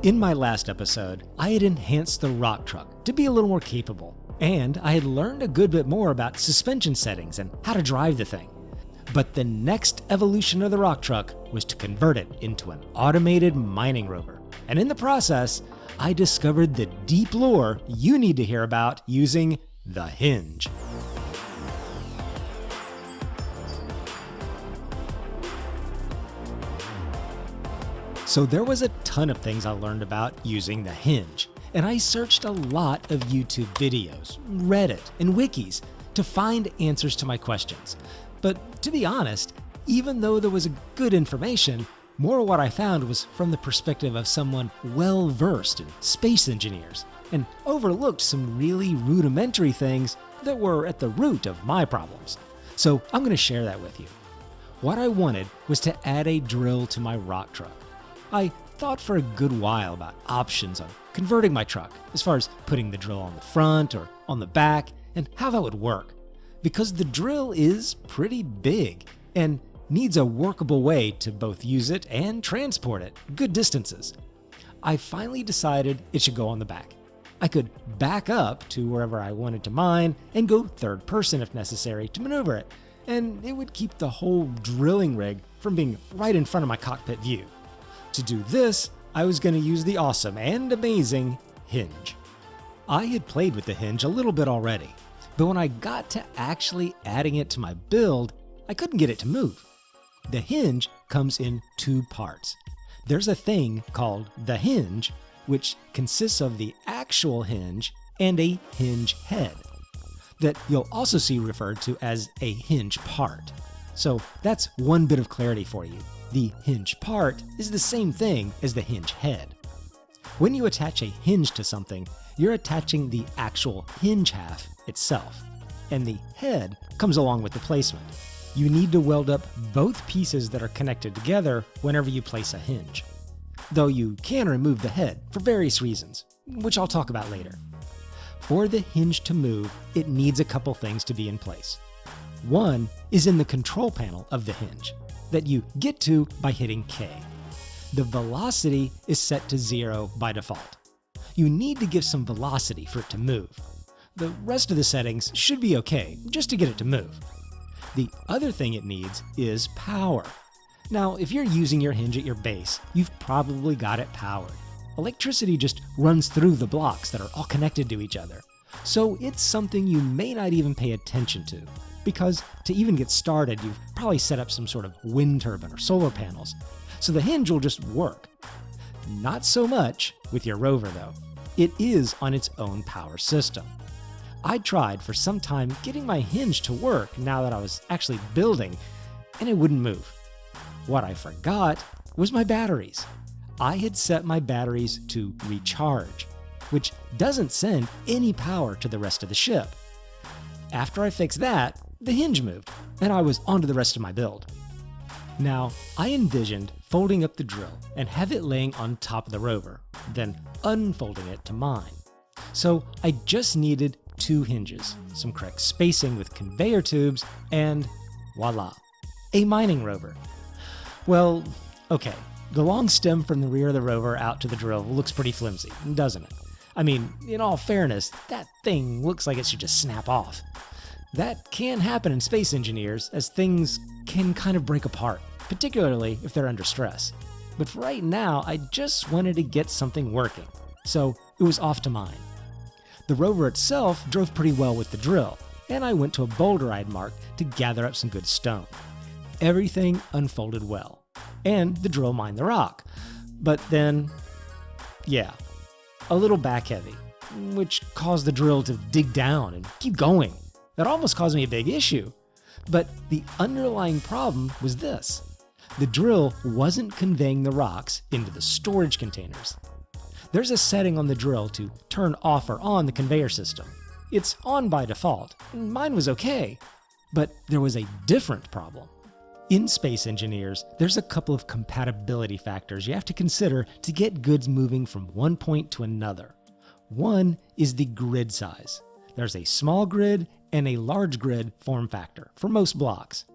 In my last episode, I had enhanced the rock truck to be a little more capable, and I had learned a good bit more about suspension settings and how to drive the thing. But the next evolution of the rock truck was to convert it into an automated mining rover. And in the process, I discovered the deep lore you need to hear about using the hinge. So there was a ton of things I learned about using the hinge, and I searched a lot of YouTube videos, Reddit, and wikis to find answers to my questions. But to be honest, even though there was good information, more of what I found was from the perspective of someone well-versed in space engineers, and overlooked some really rudimentary things that were at the root of my problems. So I'm going to share that with you. What I wanted was to add a drill to my rock truck. I thought for a good while about options on converting my truck, as far as putting the drill on the front or on the back, and how that would work. Because the drill is pretty big and needs a workable way to both use it and transport it good distances. I finally decided it should go on the back. I could back up to wherever I wanted to mine and go third person if necessary to maneuver it, and it would keep the whole drilling rig from being right in front of my cockpit view. To do this, I was going to use the awesome and amazing hinge. I had played with the hinge a little bit already, but when I got to actually adding it to my build, I couldn't get it to move. The hinge comes in two parts. There's a thing called the hinge, which consists of the actual hinge and a hinge head that you'll also see referred to as a hinge part. So that's one bit of clarity for you. The hinge part is the same thing as the hinge head. When you attach a hinge to something, you're attaching the actual hinge half itself, and the head comes along with the placement. You need to weld up both pieces that are connected together whenever you place a hinge, though you can remove the head for various reasons, which I'll talk about later. For the hinge to move, it needs a couple things to be in place. One is in the control panel of the hinge that you get to by hitting K. The velocity is set to 0 by default. You need to give some velocity for it to move. The rest of the settings should be okay, just to get it to move. The other thing it needs is power. Now, if you're using your hinge at your base, you've probably got it powered. Electricity just runs through the blocks that are all connected to each other. So it's something you may not even pay attention to, because to even get started, you've probably set up some sort of wind turbine or solar panels. So the hinge will just work. Not so much with your rover though. It is on its own power system. I tried for some time getting my hinge to work now that I was actually building, and it wouldn't move. What I forgot was my batteries. I had set my batteries to recharge, which doesn't send any power to the rest of the ship. After I fixed that, the hinge moved, and I was on to the rest of my build. Now, I envisioned folding up the drill and have it laying on top of the rover, then unfolding it to mine. So I just needed two hinges, some correct spacing with conveyor tubes, and voila, a mining rover. Well, okay, the long stem from the rear of the rover out to the drill looks pretty flimsy, doesn't it? I mean, in all fairness, that thing looks like it should just snap off. That can happen in Space Engineers, as things can kind of break apart, particularly if they're under stress. But for right now, I just wanted to get something working, so it was off to mine. The rover itself drove pretty well with the drill, and I went to a boulder I'd marked to gather up some good stone. Everything unfolded well, and the drill mined the rock. But then, a little back heavy, which caused the drill to dig down and keep going. That almost caused me a big issue. But the underlying problem was this. The drill wasn't conveying the rocks into the storage containers. There's a setting on the drill to turn off or on the conveyor system. It's on by default. Mine was okay. But there was a different problem. In Space Engineers, there's a couple of compatibility factors you have to consider to get goods moving from one point to another. One is the grid size. There's a small grid and a large grid form factor for most blocks.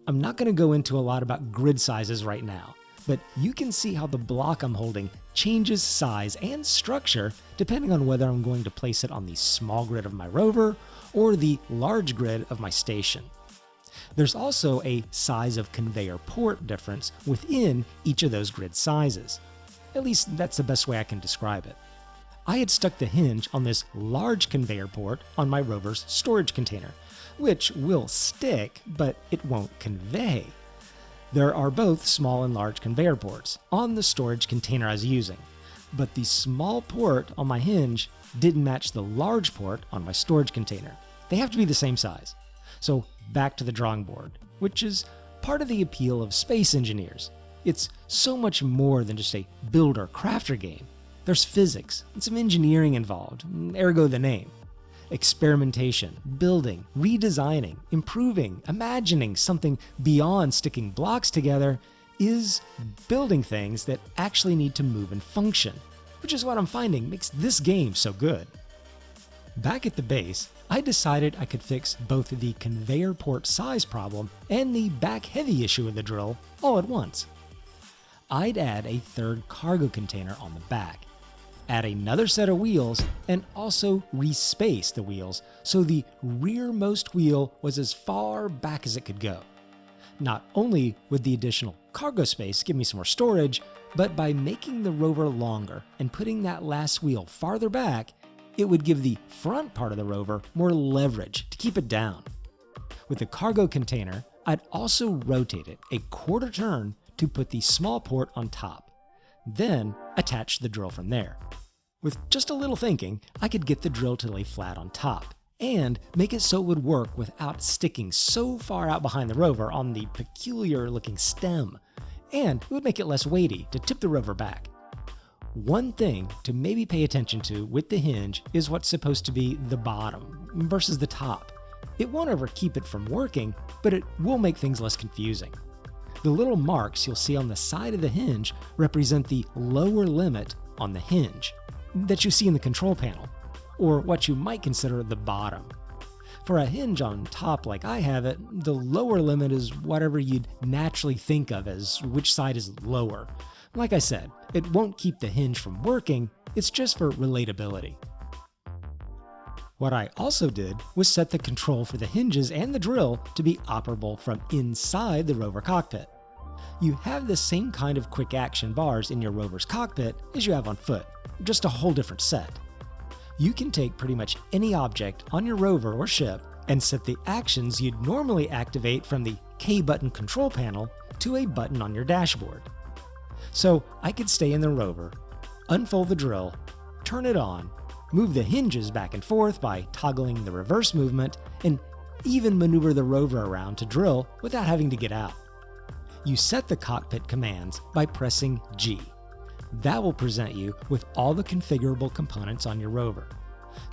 I'm not going to go into a lot about grid sizes right now, but you can see how the block I'm holding changes size and structure depending on whether I'm going to place it on the small grid of my rover or the large grid of my station. There's also a size of conveyor port difference within each of those grid sizes. At least that's the best way I can describe it. I had stuck the hinge on this large conveyor port on my rover's storage container, which will stick, but it won't convey. There are both small and large conveyor ports on the storage container I was using, but the small port on my hinge didn't match the large port on my storage container. They have to be the same size. So back to the drawing board, which is part of the appeal of Space Engineers. It's so much more than just a builder crafter game. There's physics and some engineering involved, ergo the name. Experimentation, building, redesigning, improving, imagining something beyond sticking blocks together is building things that actually need to move and function, which is what I'm finding makes this game so good. Back at the base, I decided I could fix both the conveyor port size problem and the back heavy issue of the drill all at once. I'd add a third cargo container on the back, add another set of wheels, and also respace the wheels so the rearmost wheel was as far back as it could go. Not only would the additional cargo space give me some more storage, but by making the rover longer and putting that last wheel farther back, it would give the front part of the rover more leverage to keep it down. With the cargo container, I'd also rotate it a quarter turn to put the small port on top, then attach the drill from there. With just a little thinking, I could get the drill to lay flat on top and make it so it would work without sticking so far out behind the rover on the peculiar looking stem, and it would make it less weighty to tip the rover back. One thing to maybe pay attention to with the hinge is what's supposed to be the bottom versus the top. It won't ever keep it from working, but it will make things less confusing. The little marks you'll see on the side of the hinge represent the lower limit on the hinge that you see in the control panel, or what you might consider the bottom. For a hinge on top like I have it, the lower limit is whatever you'd naturally think of as which side is lower. Like I said, it won't keep the hinge from working, it's just for relatability. What I also did was set the control for the hinges and the drill to be operable from inside the rover cockpit. You have the same kind of quick action bars in your rover's cockpit as you have on foot, just a whole different set. You can take pretty much any object on your rover or ship and set the actions you'd normally activate from the K button control panel to a button on your dashboard. So I could stay in the rover, unfold the drill, turn it on, move the hinges back and forth by toggling the reverse movement, and even maneuver the rover around to drill without having to get out. You set the cockpit commands by pressing G. That will present you with all the configurable components on your rover.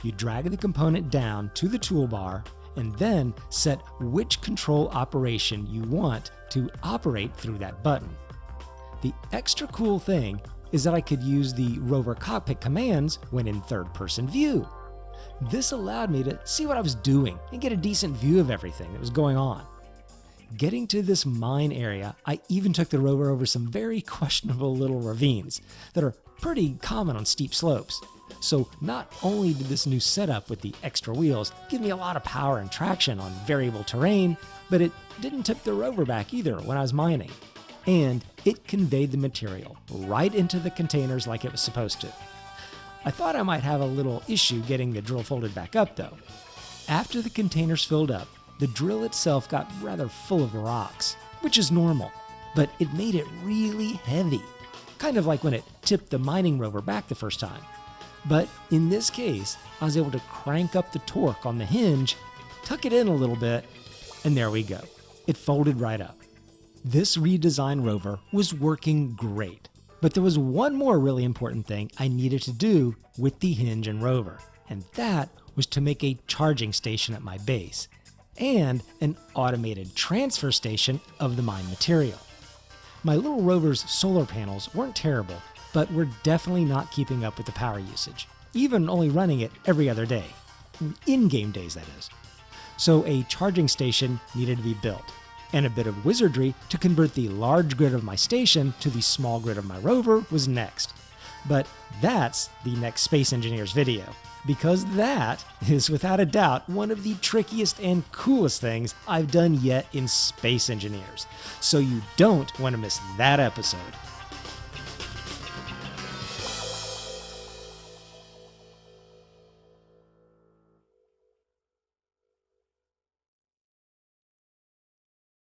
You drag the component down to the toolbar and then set which control operation you want to operate through that button. The extra cool thing is that I could use the rover cockpit commands when in third-person view. This allowed me to see what I was doing and get a decent view of everything that was going on. Getting to this mine area, I even took the rover over some very questionable little ravines that are pretty common on steep slopes. So not only did this new setup with the extra wheels give me a lot of power and traction on variable terrain, but it didn't tip the rover back either when I was mining. And it conveyed the material right into the containers like it was supposed to. I thought I might have a little issue getting the drill folded back up though. After the containers filled up, the drill itself got rather full of rocks, which is normal, but it made it really heavy, kind of like when it tipped the mining rover back the first time. But in this case, I was able to crank up the torque on the hinge, tuck it in a little bit, and there we go. It folded right up. This redesigned rover was working great, but there was one more really important thing I needed to do with the hinge and rover, and that was to make a charging station at my base and an automated transfer station of the mine material. My little rover's solar panels weren't terrible, but were definitely not keeping up with the power usage, even only running it every other day. In-game days, that is. So a charging station needed to be built. And a bit of wizardry to convert the large grid of my station to the small grid of my rover was next. But that's the next Space Engineers video, because that is without a doubt one of the trickiest and coolest things I've done yet in Space Engineers. So you don't want to miss that episode.